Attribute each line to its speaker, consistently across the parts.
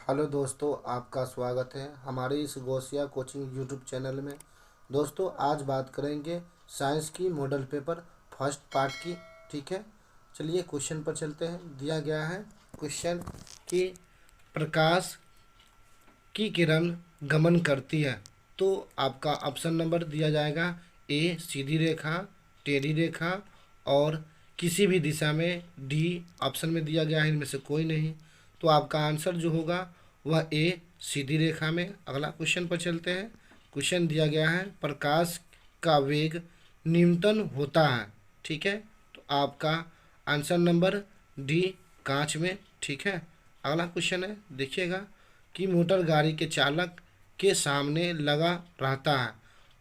Speaker 1: Hello दोस्तों, आपका स्वागत है हमारे इस गोसिया कोचिंग यूट्यूब चैनल में। दोस्तों, आज बात करेंगे साइंस की मॉडल पेपर फर्स्ट पार्ट की। ठीक है, चलिए क्वेश्चन पर चलते हैं। दिया गया है क्वेश्चन कि प्रकाश की किरण गमन करती है, तो आपका ऑप्शन नंबर दिया जाएगा ए सीधी रेखा, टेढ़ी रेखा और किसी भी दिशा में। डी ऑप्शन में दिया गया है इनमें से कोई नहीं, तो आपका आंसर जो होगा वह ए सीधी रेखा में। अगला क्वेश्चन पर चलते हैं। क्वेश्चन दिया गया है प्रकाश का वेग न्यूनतम होता है। ठीक है, तो आपका आंसर नंबर डी कांच में। ठीक है, अगला क्वेश्चन है, देखिएगा कि मोटर गाड़ी के चालक के सामने लगा रहता है।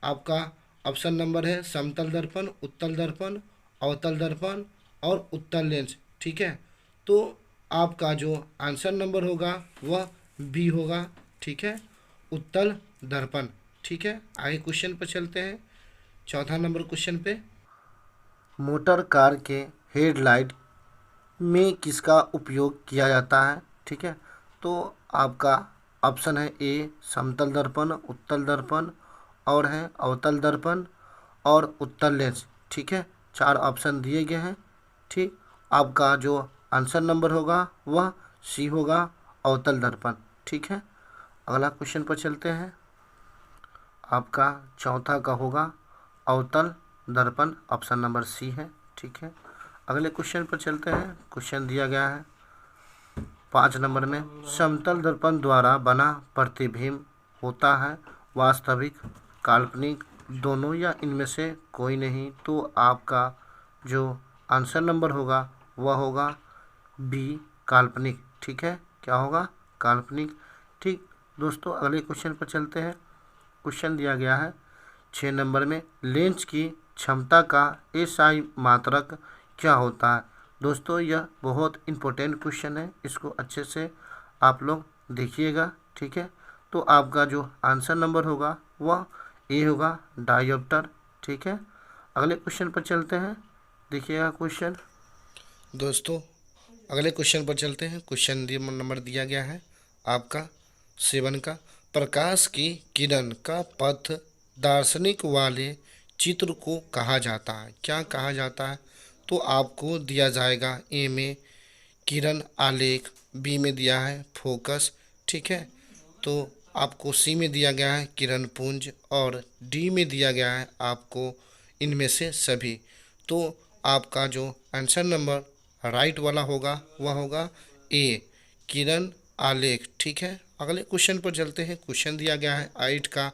Speaker 1: आपका ऑप्शन नंबर है समतल दर्पण, उत्तल दर्पण, अवतल दर्पण और उत्तल लेंस। ठीक है, तो आपका जो आंसर नंबर होगा वह बी होगा। ठीक है, उत्तल दर्पण। ठीक है, आगे क्वेश्चन पर चलते हैं। चौथा नंबर क्वेश्चन पे, मोटर कार के हेडलाइट में किसका उपयोग किया जाता है। ठीक है, तो आपका ऑप्शन है ए समतल दर्पण, उत्तल दर्पण और है अवतल दर्पण और उत्तल लेंस। ठीक है, चार ऑप्शन दिए गए हैं। ठीक, आपका जो आंसर नंबर होगा वह सी होगा, अवतल दर्पण। ठीक है, अगला क्वेश्चन पर चलते हैं। आपका चौथा का होगा अवतल दर्पण, ऑप्शन नंबर सी है। ठीक है, अगले क्वेश्चन पर चलते हैं। क्वेश्चन दिया गया है 5 नंबर में, समतल दर्पण द्वारा बना प्रतिबिंब होता है वास्तविक, काल्पनिक, दोनों या इनमें से कोई नहीं। तो आपका जो आंसर नंबर होगा वह होगा बी काल्पनिक। ठीक है, क्या होगा, काल्पनिक। ठीक दोस्तों, अगले क्वेश्चन पर चलते हैं। क्वेश्चन दिया गया है 6 नंबर में, लेंस की क्षमता का एसआई मात्रक क्या होता है। दोस्तों, यह बहुत इम्पोर्टेंट क्वेश्चन है, इसको अच्छे से आप लोग देखिएगा। ठीक है, तो आपका जो आंसर नंबर होगा वह ए होगा, डायोप्टर। ठीक है, अगले क्वेश्चन पर चलते हैं। देखिएगा क्वेश्चन। दोस्तों, अगले क्वेश्चन पर चलते हैं। क्वेश्चन नंबर दिया गया है आपका 7 का, प्रकाश की किरण का पथ दार्शनिक वाले चित्र को कहा जाता है। क्या कहा जाता है, तो आपको दिया जाएगा ए में किरण आलेख, बी में दिया है फोकस। ठीक है, तो आपको सी में दिया गया है किरण पुंज और डी में दिया गया है आपको इनमें से सभी। तो आपका जो आंसर नंबर राइट वाला होगा वह होगा ए किरण आलेख। ठीक है, अगले क्वेश्चन पर चलते हैं। क्वेश्चन दिया गया है 8 का,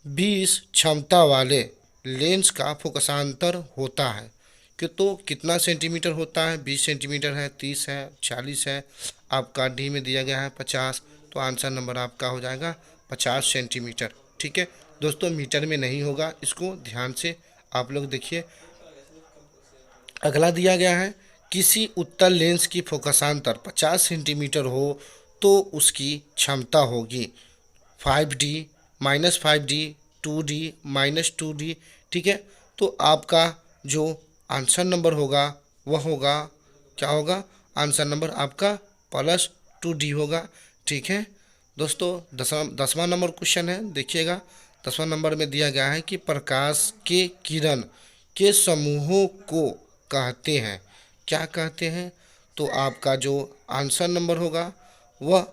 Speaker 1: 20 क्षमता वाले लेंस का फोकसांतर होता है कि तो कितना सेंटीमीटर होता है। 20 सेंटीमीटर है, 30 है, 40 है। आपका डी में दिया गया है 50, तो आंसर नंबर आपका हो जाएगा 50 सेंटीमीटर। ठीक है दोस्तों, मीटर में नहीं होगा, इसको ध्यान से आप लोग देखिए। अगला दिया गया है, किसी उत्तल लेंस की फोकसांतर 50 सेंटीमीटर हो तो उसकी क्षमता होगी 5D, -5D, 2D, -2D। ठीक है, तो आपका जो आंसर नंबर होगा वह होगा, क्या होगा, आंसर नंबर आपका +2D होगा। ठीक है दोस्तों, 10वां नंबर क्वेश्चन है, देखिएगा। 10वां नंबर में दिया गया है कि प्रकाश के किरण के समूहों को कहते हैं, क्या कहते हैं। तो आपका जो आंसर नंबर होगा वह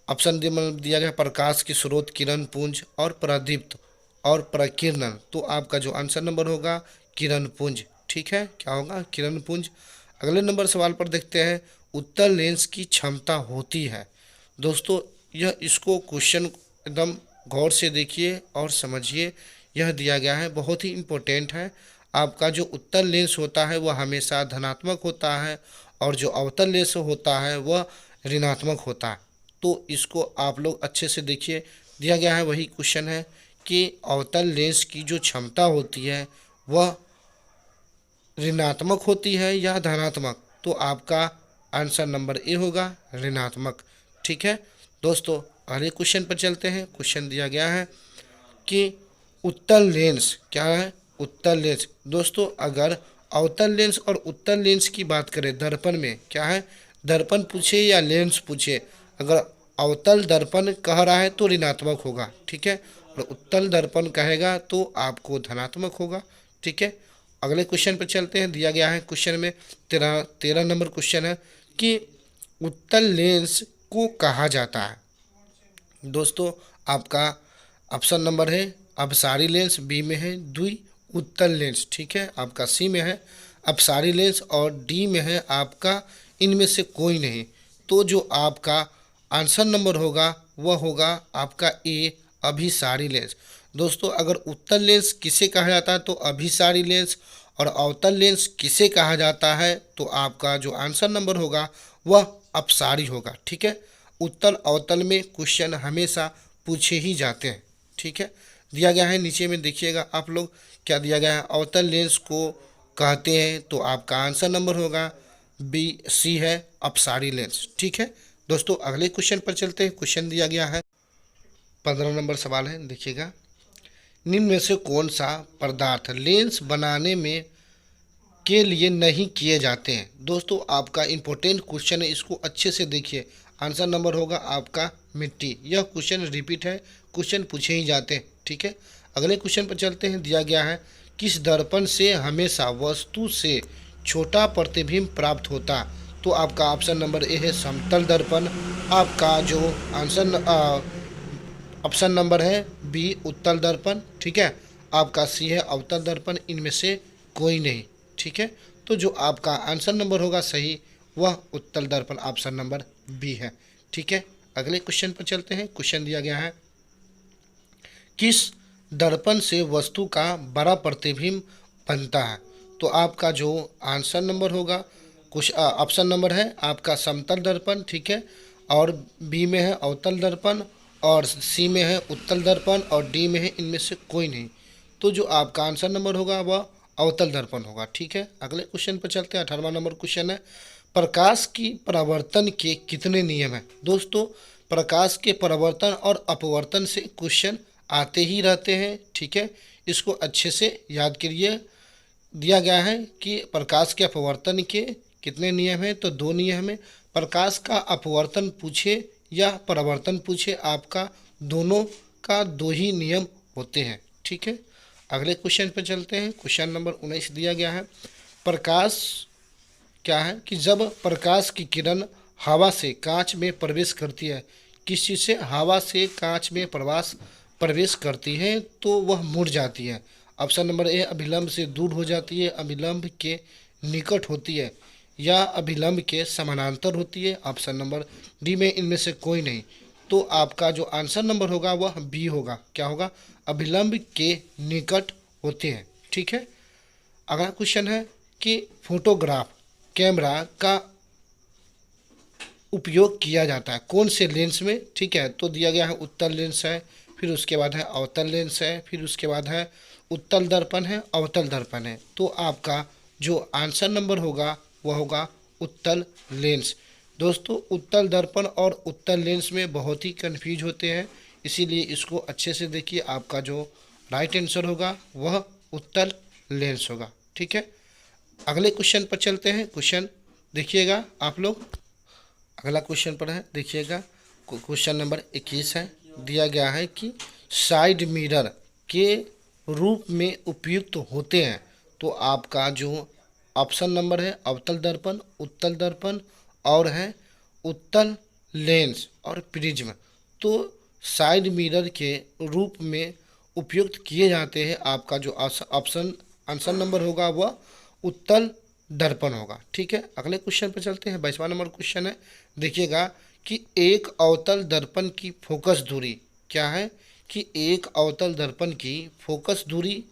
Speaker 1: ऑप्शन दिया गया प्रकाश की स्रोत, किरण पुंज और प्रदीप्त और प्रकीर्णन। तो आपका जो आंसर नंबर होगा किरण पुंज। ठीक है, क्या होगा, किरण पुंज। अगले नंबर सवाल पर देखते हैं, उत्तल लेंस की क्षमता होती है। दोस्तों, यह इसको क्वेश्चन एकदम गौर से देखिए और समझिए। यह दिया गया है, बहुत ही इम्पोर्टेंट है। आपका जो उत्तल लेंस होता है वह हमेशा धनात्मक होता है और जो अवतल लेंस होता है वह ऋणात्मक होता है। तो इसको आप लोग अच्छे से देखिए। दिया गया है वही क्वेश्चन है कि अवतल लेंस की जो क्षमता होती है वह ऋणात्मक होती है या धनात्मक। तो आपका आंसर नंबर ए होगा, ऋणात्मक। ठीक है दोस्तों, अगले क्वेश्चन पर चलते हैं। क्वेश्चन दिया गया है कि उत्तल लेंस क्या है, उत्तल लेंस। दोस्तों, अगर अवतल लेंस और उत्तल लेंस की बात करें दर्पण में, क्या है, दर्पण पूछे या लेंस पूछे, अगर अवतल दर्पण कह रहा है तो ऋणात्मक होगा, ठीक है, और उत्तल दर्पण कहेगा तो आपको धनात्मक होगा, ठीक है। अगले क्वेश्चन पर चलते हैं। दिया गया है क्वेश्चन में 13 नंबर क्वेश्चन है कि उत्तल लेंस को कहा जाता है। दोस्तों आपका ऑप्शन नंबर है अपसारी लेंस, बी में है द्वि उत्तल लेंस, ठीक है, आपका सी में है अपसारी लेंस और डी में है आपका इनमें से कोई नहीं। तो जो आपका आंसर नंबर होगा वह होगा आपका ए अभिसारी लेंस। दोस्तों अगर उत्तल लेंस किसे कहा जाता है तो अभिसारी लेंस, और अवतल लेंस किसे कहा जाता है तो आपका जो आंसर नंबर होगा वह अपसारी होगा, ठीक है। उत्तल अवतल में क्वेश्चन हमेशा पूछे ही जाते हैं, ठीक है। दिया गया है नीचे में देखिएगा आप लोग क्या दिया गया है, अवतल लेंस को कहते हैं तो आपका आंसर नंबर होगा बी सी है अपसारी लेंस, ठीक है। दोस्तों अगले क्वेश्चन पर चलते हैं। क्वेश्चन दिया गया है 15 नंबर सवाल है, देखिएगा निम्न में से कौन सा पदार्थ लेंस बनाने में के लिए नहीं किए जाते हैं। दोस्तों आपका इम्पोर्टेंट क्वेश्चन है, इसको अच्छे से देखिए। आंसर नंबर होगा आपका मिट्टी। यह क्वेश्चन रिपीट है, क्वेश्चन पूछे ही जाते हैं, ठीक है। अगले क्वेश्चन पर चलते हैं। दिया गया है किस दर्पण से हमेशा वस्तु से छोटा प्रतिबिंब प्राप्त होता। तो आपका ऑप्शन नंबर ए है समतल दर्पण। आपका जो आंसर ऑप्शन नंबर है बी उत्तल दर्पण, ठीक है। आपका सी है अवतल दर्पण, इनमें से कोई नहीं, ठीक है। तो जो आपका आंसर नंबर होगा सही वह उत्तल दर्पण ऑप्शन नंबर बी है, ठीक है। अगले क्वेश्चन पर चलते हैं। क्वेश्चन दिया गया है किस दर्पण से वस्तु का बड़ा प्रतिबिंब बनता है। तो आपका जो आंसर नंबर होगा कुछ ऑप्शन नंबर है आपका समतल दर्पण, ठीक है, और बी में है अवतल दर्पण और सी में है उत्तल दर्पण और डी में है इनमें से कोई नहीं। तो जो आपका आंसर नंबर होगा वह अवतल दर्पण होगा, ठीक है। अगले क्वेश्चन पर चलते हैं। 18वां नंबर क्वेश्चन है प्रकाश की परावर्तन के कितने नियम हैं। दोस्तों प्रकाश के परावर्तन और अपवर्तन से क्वेश्चन आते ही रहते हैं, ठीक है, इसको अच्छे से याद करिए। दिया गया है कि प्रकाश के अपवर्तन के कितने नियम हैं, तो 2 नियम हैं। प्रकाश का अपवर्तन पूछे या परावर्तन पूछे, आपका दोनों का 2 ही नियम होते हैं, ठीक है। अगले क्वेश्चन पर चलते हैं। क्वेश्चन नंबर 19 दिया गया है प्रकाश क्या है कि जब प्रकाश की किरण हवा से कांच में प्रवेश करती है, किस चीज़ से, हवा से कांच में प्रवेश करती है तो वह मुड़ जाती है। ऑप्शन नंबर ए अभिलंब से दूर हो जाती है, अभिलंब के निकट होती है या अभिलंब के समानांतर होती है। ऑप्शन नंबर डी में इनमें से कोई नहीं। तो आपका जो आंसर नंबर होगा वह बी होगा, क्या होगा, अभिलंब के निकट होते हैं, ठीक है। अगला क्वेश्चन है कि फोटोग्राफ कैमरा का उपयोग किया जाता है कौन से लेंस में, ठीक है। तो दिया गया है उत्तल लेंस है, फिर उसके बाद है अवतल लेंस है, फिर उसके बाद है उत्तल दर्पण है, अवतल दर्पण है। तो आपका जो आंसर नंबर होगा वह होगा उत्तल लेंस। दोस्तों उत्तल दर्पण और उत्तल लेंस में बहुत ही कन्फ्यूज होते हैं, इसीलिए इसको अच्छे से देखिए। आपका जो राइट आंसर होगा वह उत्तल लेंस होगा, ठीक है। अगले क्वेश्चन पर चलते हैं। क्वेश्चन देखिएगा आप लोग। अगला क्वेश्चन पर है, देखिएगा क्वेश्चन नंबर 21 है। दिया गया है कि साइड मिरर के रूप में उपयुक्त होते हैं। तो आपका जो ऑप्शन नंबर है अवतल दर्पण, उत्तल दर्पण और है उत्तल लेंस और प्रिज्म। तो साइड मिरर के रूप में उपयुक्त किए जाते हैं। आपका जो ऑप्शन आंसर नंबर होगा वह उत्तल दर्पण होगा, ठीक है। अगले क्वेश्चन पर चलते हैं। 22वां नंबर क्वेश्चन है, देखिएगा कि एक अवतल दर्पण की फोकस दूरी क्या है, कि एक अवतल दर्पण की फोकस दूरी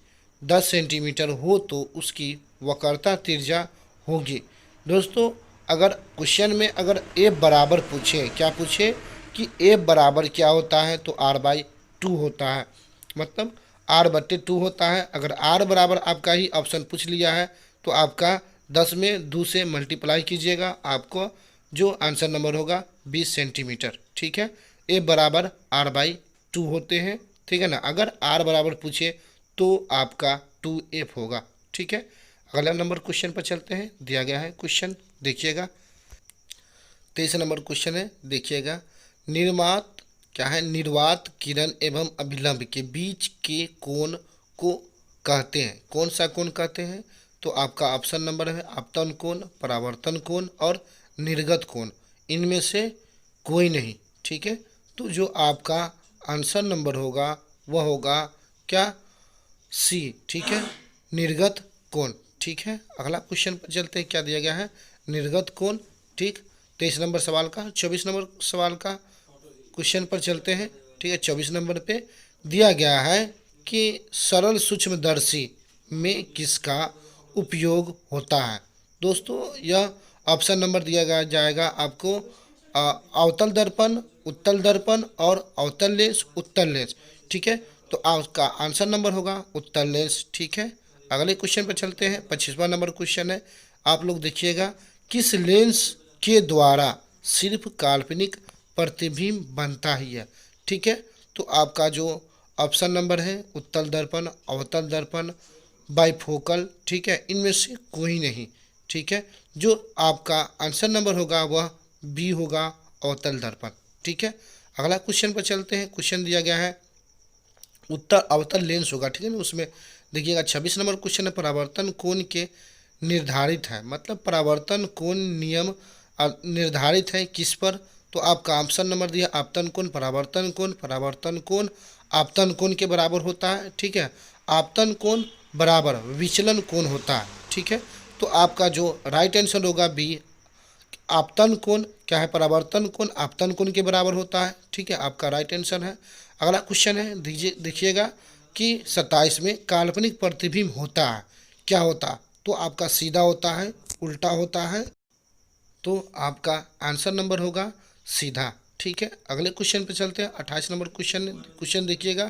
Speaker 1: 10 सेंटीमीटर हो तो उसकी वक्रता त्रिज्या होगी। दोस्तों अगर क्वेश्चन में अगर ए बराबर पूछे, क्या पूछे कि ए बराबर क्या होता है, तो r/2 होता है, मतलब r/2 होता है। अगर r बराबर आपका ही ऑप्शन पूछ लिया है तो आपका 10 में 2 से मल्टीप्लाई कीजिएगा, आपको जो आंसर नंबर होगा 20 सेंटीमीटर, ठीक है। ए बराबर r/2 होते हैं, ठीक है ना। अगर r बराबर पूछे तो आपका 2f होगा, ठीक है। अगला नंबर क्वेश्चन पर चलते हैं। दिया गया है क्वेश्चन, देखिएगा 23 नंबर क्वेश्चन है, देखिएगा निर्मात क्या है, निर्वात किरण एवं अभिलंब के बीच के कोण को कहते हैं। कौन सा कोण कहते हैं? तो आपका ऑप्शन नंबर है आपतन कोण, परावर्तन कोण और निर्गत कोण। इनमें से कोई नहीं। ठीक है, तो जो आपका आंसर नंबर होगा वह होगा क्या, सी। ठीक है, निर्गत कोण। ठीक है, अगला क्वेश्चन पर चलते हैं। क्या दिया गया है? निर्गत कोण। ठीक, 23 नंबर सवाल का, 24 नंबर सवाल का क्वेश्चन पर चलते हैं। ठीक है, 24 नंबर पे दिया गया है कि सरल सूक्ष्मदर्शी में किसका उपयोग होता है। दोस्तों यह ऑप्शन नंबर दिया गया जाएगा आपको अवतल दर्पण, उत्तल दर्पण और अवतल लेंस, उत्तल लेंस। ठीक है, तो आपका आंसर नंबर होगा उत्तल लेंस। ठीक है, अगले क्वेश्चन पर चलते हैं। 25वां नंबर क्वेश्चन है, आप लोग देखिएगा, किस लेंस के द्वारा सिर्फ काल्पनिक प्रतिबिंब बनता ही है। ठीक है, तो आपका जो ऑप्शन नंबर है उत्तल दर्पण, अवतल दर्पण, बाइफोकल। ठीक है, इनमें से कोई नहीं। ठीक है, जो आपका आंसर नंबर होगा वह बी होगा, अवतल दर्पण। ठीक है, अगला क्वेश्चन पर चलते हैं। क्वेश्चन दिया गया है उत्तर अवतल लेंस होगा। ठीक है ना, उसमें देखिएगा 26 नंबर क्वेश्चन है, परावर्तन कोण के निर्धारित है, मतलब परावर्तन कोण नियम निर्धारित है किस पर। तो आपका ऑप्शन नंबर दिया आपतन कोण, परावर्तन कोण, परावर्तन कोण आपतन कोण के बराबर होता है। ठीक है, आपतन कोण बराबर विचलन कोण होता है। ठीक है, तो आपका जो राइट आंसर होगा बी, आपतन कोण क्या है, परावर्तन कोण आपतन कोण के बराबर होता है। ठीक है, आपका राइट आंसर है। अगला क्वेश्चन है, देखिएगा कि 27 में काल्पनिक प्रतिबिंब होता है, क्या होता है? तो आपका सीधा होता है, उल्टा होता है, तो आपका आंसर नंबर होगा सीधा। ठीक है, अगले क्वेश्चन पे चलते हैं। 28 नंबर क्वेश्चन देखिएगा,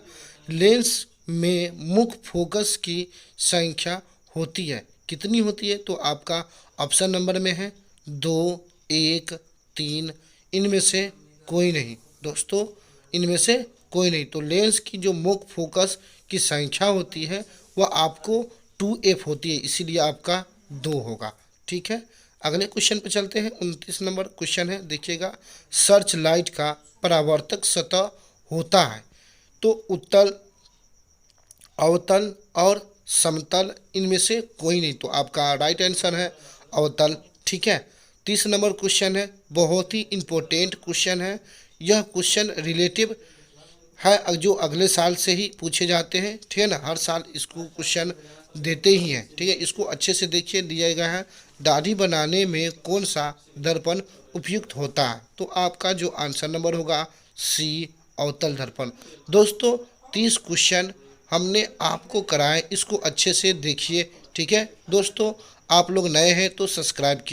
Speaker 1: लेंस में मुख्य फोकस की संख्या होती है, कितनी होती है? तो आपका ऑप्शन नंबर में है 2, 1, 3। इनमें से कोई नहीं दोस्तों, इनमें से कोई नहीं। तो लेंस की जो मुख्य फोकस की संख्या होती है वह आपको 2f होती है, इसीलिए आपका 2 होगा। ठीक है, अगले क्वेश्चन पे चलते हैं। 29 नंबर क्वेश्चन है, देखिएगा, सर्च लाइट का परावर्तक सतह होता है, तो उत्तल, अवतल और समतल, इनमें से कोई नहीं। तो आपका राइट आंसर है अवतल। ठीक है, 30 नंबर क्वेश्चन है, बहुत ही इम्पोर्टेंट क्वेश्चन है। यह क्वेश्चन रिलेटिव है, जो अगले साल से ही पूछे जाते हैं। ठीक है ना, हर साल इसको क्वेश्चन देते ही हैं। ठीक है, इसको अच्छे से देखिए, दिया गया है दाढ़ी बनाने में कौन सा दर्पण उपयुक्त होता है। तो आपका जो आंसर नंबर होगा सी, अवतल दर्पण। दोस्तों 30 क्वेश्चन हमने आपको कराए, इसको अच्छे से देखिए। ठीक है दोस्तों, आप लोग नए हैं तो सब्सक्राइब कीजिए।